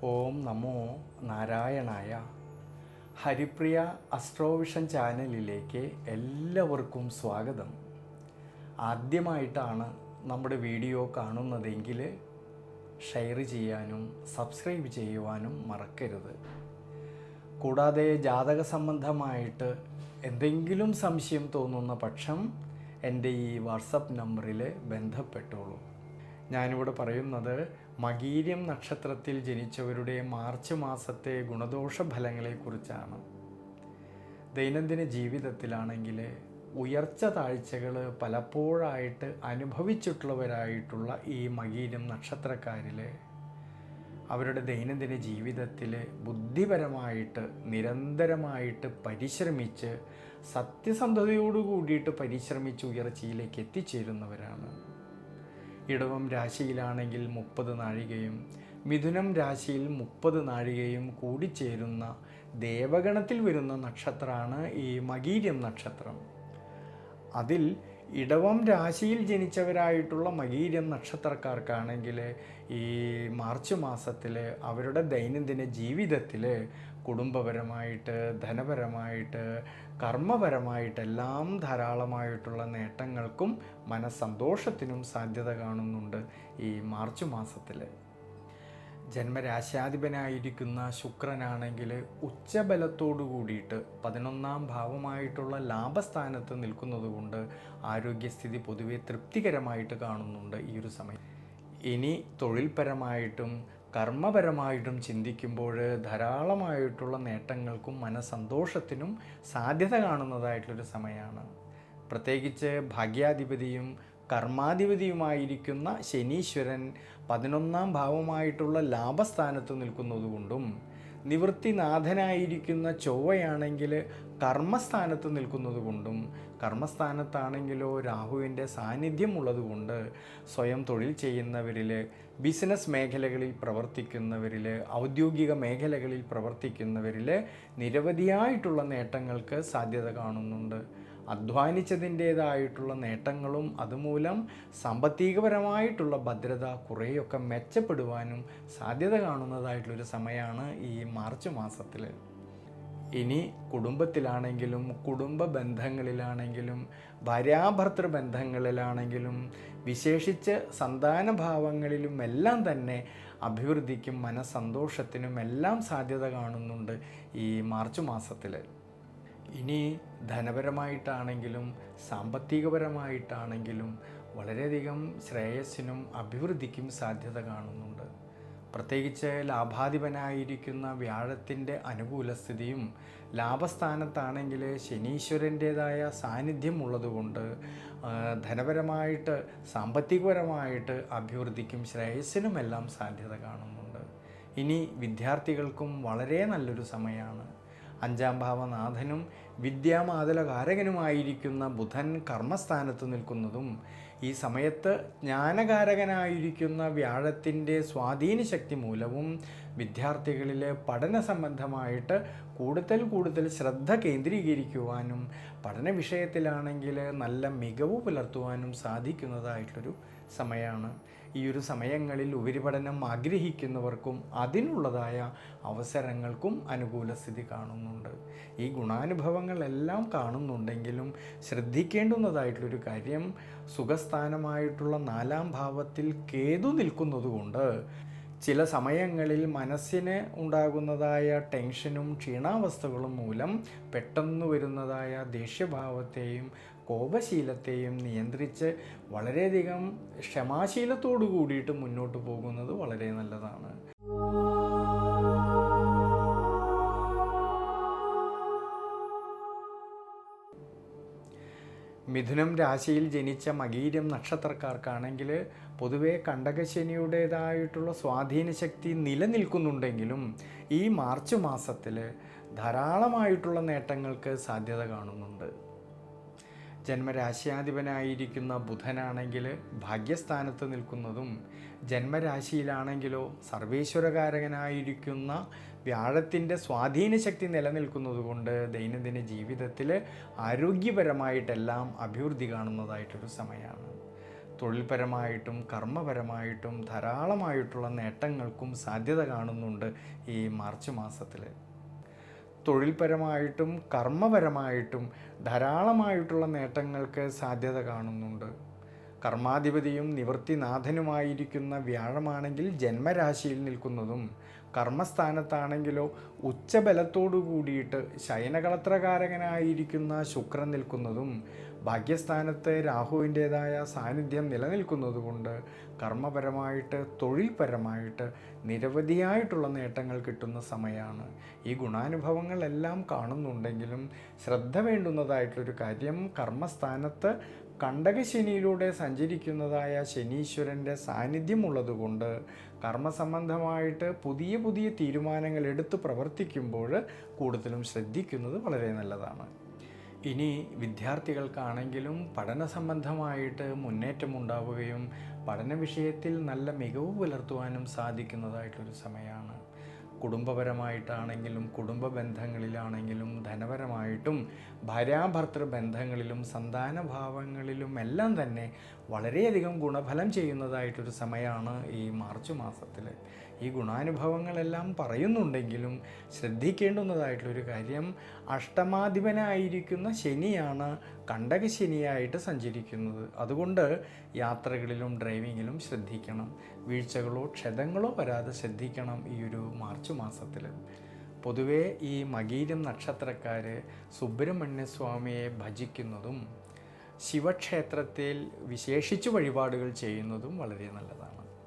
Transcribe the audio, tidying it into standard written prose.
ഓം നമോ നാരായണായ. ഹരിപ്രിയ അസ്ട്രോവിഷൻ ചാനലിലേക്ക് എല്ലാവർക്കും സ്വാഗതം. ആദ്യമായിട്ടാണ് നമ്മുടെ വീഡിയോ കാണുന്നതെങ്കിൽ ഷെയർ ചെയ്യാനും സബ്സ്ക്രൈബ് ചെയ്യുവാനും മറക്കരുത്. കൂടാതെ ജാതക സംബന്ധമായിട്ട് എന്തെങ്കിലും സംശയം തോന്നുന്ന പക്ഷം എൻ്റെ ഈ വാട്സപ്പ് നമ്പറിൽ ബന്ധപ്പെട്ടോളൂ. ഞാനിവിടെ പറയുന്നത് മകീരം നക്ഷത്രത്തിൽ ജനിച്ചവരുടെ മാർച്ച് മാസത്തെ ഗുണദോഷ ഫലങ്ങളെക്കുറിച്ചാണ്. ദൈനംദിന ജീവിതത്തിലാണെങ്കിൽ ഉയർച്ച താഴ്ചകൾ പലപ്പോഴായിട്ട് അനുഭവിച്ചിട്ടുള്ളവരായിട്ടുള്ള ഈ മകീരം നക്ഷത്രക്കാരിൽ അവരുടെ ദൈനംദിന ജീവിതത്തിൽ ബുദ്ധിപരമായിട്ട് നിരന്തരമായിട്ട് പരിശ്രമിച്ച് സത്യസന്ധതയോടു കൂടിയിട്ട് പരിശ്രമിച്ച് ഉയർച്ചയിലേക്ക് എത്തിച്ചേരുന്നവരാണ്. ഇടവം രാശിയിലാണെങ്കിൽ 30 നാഴികയും മിഥുനം രാശിയിൽ 30 നാഴികയും കൂടിച്ചേരുന്ന ദേവഗണത്തിൽ വരുന്ന നക്ഷത്രമാണ് ഈ മകീരം നക്ഷത്രം. അതിൽ ഇടവം രാശിയിൽ ജനിച്ചവരായിട്ടുള്ള മകീരം നക്ഷത്രക്കാർക്കാണെങ്കിൽ ഈ മാർച്ച് മാസത്തിൽ അവരുടെ ദൈനംദിന ജീവിതത്തിൽ കുടുംബപരമായിട്ട് ധനപരമായിട്ട് കർമ്മപരമായിട്ടെല്ലാം ധാരാളമായിട്ടുള്ള നേട്ടങ്ങൾക്കും മനസ്സന്തോഷത്തിനും സാധ്യത കാണുന്നുണ്ട് ഈ മാർച്ച് മാസത്തിൽ. ജന്മരാശ്യാധിപനായിരിക്കുന്ന ശുക്രനാണെങ്കിൽ ഉച്ചബലത്തോടു കൂടിയിട്ട് 11ാം ഭാവമായിട്ടുള്ള ലാഭസ്ഥാനത്ത് നിൽക്കുന്നത് കൊണ്ട് ആരോഗ്യസ്ഥിതി പൊതുവെ തൃപ്തികരമായിട്ട് കാണുന്നുണ്ട് ഈ ഒരു സമയം. ഇനി തൊഴിൽപരമായിട്ടും കർമ്മപരമായിട്ടും ചിന്തിക്കുമ്പോൾ ധാരാളമായിട്ടുള്ള നേട്ടങ്ങൾക്കും മനസ്സന്തോഷത്തിനും സാധ്യത കാണുന്നതായിട്ടുള്ളൊരു സമയമാണ്. പ്രത്യേകിച്ച് ഭാഗ്യാധിപതിയും കർമാധിപതിയുമായിരിക്കുന്ന ശനീശ്വരൻ 11ാം ഭാവമായിട്ടുള്ള ലാഭസ്ഥാനത്ത് നിൽക്കുന്നതുകൊണ്ടും നിവൃത്തിനാഥനായിരിക്കുന്ന ചൊവ്വയാണെങ്കിൽ കർമ്മസ്ഥാനത്ത് നിൽക്കുന്നതുകൊണ്ടും കർമ്മസ്ഥാനത്താണെങ്കിലോ രാഹുവിൻ്റെ സാന്നിധ്യം ഉള്ളതുകൊണ്ട് സ്വയം തൊഴിൽ ചെയ്യുന്നവരിൽ, ബിസിനസ് മേഖലകളിൽ പ്രവർത്തിക്കുന്നവരിൽ, ഔദ്യോഗിക മേഖലകളിൽ പ്രവർത്തിക്കുന്നവരിൽ നിരവധിയായിട്ടുള്ള നേട്ടങ്ങൾക്ക് സാധ്യത കാണുന്നുണ്ട്. അധ്വാനിച്ചതിൻ്റേതായിട്ടുള്ള നേട്ടങ്ങളും അതുമൂലം സാമ്പത്തികപരമായിട്ടുള്ള ഭദ്രത കുറേയൊക്കെ മെച്ചപ്പെടുവാനും സാധ്യത കാണുന്നതായിട്ടുള്ളൊരു സമയമാണ് ഈ മാർച്ച് മാസത്തിൽ. ഇനി കുടുംബത്തിലാണെങ്കിലും കുടുംബ ബന്ധങ്ങളിലാണെങ്കിലും ഭാര്യാഭർത്തൃ ബന്ധങ്ങളിലാണെങ്കിലും വിശേഷിച്ച് സന്താനഭാവങ്ങളിലും എല്ലാം തന്നെ അഭിവൃദ്ധിക്കും മനസ്സന്തോഷത്തിനും എല്ലാം സാധ്യത കാണുന്നുണ്ട് ഈ മാർച്ച് മാസത്തിൽ. ഇനി ധനപരമായിട്ടാണെങ്കിലും സാമ്പത്തികപരമായിട്ടാണെങ്കിലും വളരെയധികം ശ്രേയസ്സിനും അഭിവൃദ്ധിക്കും സാധ്യത കാണുന്നുണ്ട്. പ്രത്യേകിച്ച് ലാഭാധിപനായിരിക്കുന്ന വ്യാഴത്തിൻ്റെ അനുകൂല സ്ഥിതിയും ലാഭസ്ഥാനത്താണെങ്കിൽ ശനീശ്വരൻ്റേതായ സാന്നിധ്യം ഉള്ളതുകൊണ്ട് ധനപരമായിട്ട് സാമ്പത്തികപരമായിട്ട് അഭിവൃദ്ധിക്കും ശ്രേയസ്സിനുമെല്ലാം സാധ്യത കാണുന്നുണ്ട്. ഇനി വിദ്യാർത്ഥികൾക്കും വളരെ നല്ലൊരു സമയമാണ്. 5ാം ഭാവനാഥനും വിദ്യാമാതലകാരകനുമായിരിക്കുന്ന ബുധൻ കർമ്മസ്ഥാനത്ത് നിൽക്കുന്നതും ഈ സമയത്ത് ജ്ഞാനകാരകനായിരിക്കുന്ന വ്യാഴത്തിൻ്റെ സ്വാധീന ശക്തി മൂലവും വിദ്യാർത്ഥികളിൽ പഠന സംബന്ധമായിട്ട് കൂടുതൽ ശ്രദ്ധ കേന്ദ്രീകരിക്കുവാനും പഠന വിഷയത്തിലാണെങ്കിൽ നല്ല മികവ് പുലർത്തുവാനും സാധിക്കുന്നതായിട്ടൊരു സമയമാണ്. ഈ ഒരു സമയങ്ങളിൽ ഉപരിപഠനം ആഗ്രഹിക്കുന്നവർക്കും അതിനുള്ളതായ അവസരങ്ങൾക്കും അനുകൂല സ്ഥിതി കാണുന്നുണ്ട്. ഈ ഗുണാനുഭവങ്ങളെല്ലാം കാണുന്നുണ്ടെങ്കിലും ശ്രദ്ധിക്കേണ്ടുന്നതായിട്ടുള്ളൊരു കാര്യം സുഖസ്ഥാനമായിട്ടുള്ള 4ാം ഭാവത്തിൽ കേതു നിൽക്കുന്നതുകൊണ്ട് ചില സമയങ്ങളിൽ മനസ്സിന് ഉണ്ടാകുന്നതായ ടെൻഷനും ക്ഷീണാവസ്ഥകളും മൂലം പെട്ടെന്ന് വരുന്നതായ ദേഷ്യഭാവത്തെയും കോപശീലത്തെയും നിയന്ത്രിച്ച് വളരെയധികം ക്ഷമാശീലത്തോടു കൂടിയിട്ട് മുന്നോട്ട് പോകുന്നത് വളരെ നല്ലതാണ്. മിഥുനം രാശിയിൽ ജനിച്ച മകീരം നക്ഷത്രക്കാർക്കാണെങ്കിൽ പൊതുവെ കണ്ടകശനിയുടേതായിട്ടുള്ള സ്വാധീന ശക്തി നിലനിൽക്കുന്നുണ്ടെങ്കിലും ഈ മാർച്ച് മാസത്തിൽ ധാരാളമായിട്ടുള്ള നേട്ടങ്ങൾക്ക് സാധ്യത കാണുന്നുണ്ട്. ജന്മരാശ്യാധിപനായിരിക്കുന്ന ബുധനാണെങ്കിൽ ഭാഗ്യസ്ഥാനത്ത് നിൽക്കുന്നതും ജന്മരാശിയിലാണെങ്കിലോ സർവേശ്വരകാരകനായിരിക്കുന്ന വ്യാഴത്തിൻ്റെ സ്വാധീന ശക്തി നിലനിൽക്കുന്നതുകൊണ്ട് ദൈനംദിന ജീവിതത്തിൽ ആരോഗ്യപരമായിട്ടെല്ലാം അഭിവൃദ്ധി കാണുന്നതായിട്ടൊരു സമയമാണ്. തൊഴിൽപരമായിട്ടും കർമ്മപരമായിട്ടും ധാരാളമായിട്ടുള്ള നേട്ടങ്ങൾക്കും സാധ്യത കാണുന്നുണ്ട് ഈ മാർച്ച് മാസത്തിൽ. തൊഴിൽപരമായിട്ടും കർമ്മപരമായിട്ടും ധാരാളമായിട്ടുള്ള നേട്ടങ്ങൾക്ക് സാധ്യത കാണുന്നുണ്ട്. കർമാധിപതിയും നിവൃത്തിനാഥനുമായിരിക്കുന്ന വ്യാഴമാണെങ്കിൽ ജന്മരാശിയിൽ നിൽക്കുന്നതും, കർമ്മസ്ഥാനത്താണെങ്കിലോ ഉച്ചബലത്തോടു കൂടിയിട്ട് ശയനകളത്രകാരകനായിരിക്കുന്ന ശുക്രൻ നിൽക്കുന്നതും, ഭാഗ്യസ്ഥാനത്ത് രാഹുവിൻ്റേതായ സാന്നിധ്യം നിലനിൽക്കുന്നതുകൊണ്ട് കർമ്മപരമായിട്ട് തൊഴിൽപരമായിട്ട് നിരവധിയായിട്ടുള്ള നേട്ടങ്ങൾ കിട്ടുന്ന സമയമാണ്. ഈ ഗുണാനുഭവങ്ങളെല്ലാം കാണുന്നുണ്ടെങ്കിലും ശ്രദ്ധ വേണ്ടുന്നതായിട്ടൊരു കാര്യം, കർമ്മസ്ഥാനത്ത് കണ്ടകശനിയിലൂടെ സഞ്ചരിക്കുന്നതായ ശനീശ്വരൻ്റെ സാന്നിധ്യമുള്ളതുകൊണ്ട് കർമ്മസംബന്ധമായിട്ട് പുതിയ പുതിയ തീരുമാനങ്ങൾ എടുത്ത് പ്രവർത്തിക്കുമ്പോൾ കൂടുതലും ശ്രദ്ധിക്കുന്നത് വളരെ നല്ലതാണ്. ഇനി വിദ്യാർത്ഥികൾക്കാണെങ്കിലും പഠന സംബന്ധമായിട്ട് മുന്നേറ്റമുണ്ടാവുകയും പഠന വിഷയത്തിൽ നല്ല മികവ് പുലർത്തുവാനും സാധിക്കുന്നതായിട്ടൊരു സമയമാണ്. കുടുംബപരമായിട്ടാണെങ്കിലും കുടുംബ ബന്ധങ്ങളിലാണെങ്കിലും ധനപരമായിട്ടും ഭാര്യാഭർത്തൃ ബന്ധങ്ങളിലും സന്താനഭാവങ്ങളിലും എല്ലാം തന്നെ വളരെയധികം ഗുണഫലം ചെയ്യുന്നതായിട്ടൊരു സമയമാണ് ഈ മാർച്ച് മാസത്തിൽ. ഈ ഗുണാനുഭവങ്ങളെല്ലാം പറയുന്നുണ്ടെങ്കിലും ശ്രദ്ധിക്കേണ്ടുന്നതായിട്ടുള്ളൊരു കാര്യം, അഷ്ടമാധിപനായിരിക്കുന്ന ശനിയാണ് കണ്ടകശനിയായിട്ട് സഞ്ചരിക്കുന്നത്. അതുകൊണ്ട് യാത്രകളിലും ഡ്രൈവിങ്ങിലും ശ്രദ്ധിക്കണം. വീഴ്ചകളോ ക്ഷതങ്ങളോ വരാതെ ശ്രദ്ധിക്കണം ഈ ഒരു മാർച്ച് മാസത്തിൽ. പൊതുവേ ഈ മകീരം നക്ഷത്രക്കാർ സുബ്രഹ്മണ്യസ്വാമിയെ ഭജിക്കുന്നതും ശിവക്ഷേത്രത്തിൽ വിശേഷിച്ച് വഴിപാടുകൾ ചെയ്യുന്നതും വളരെ നല്ലതാണ്.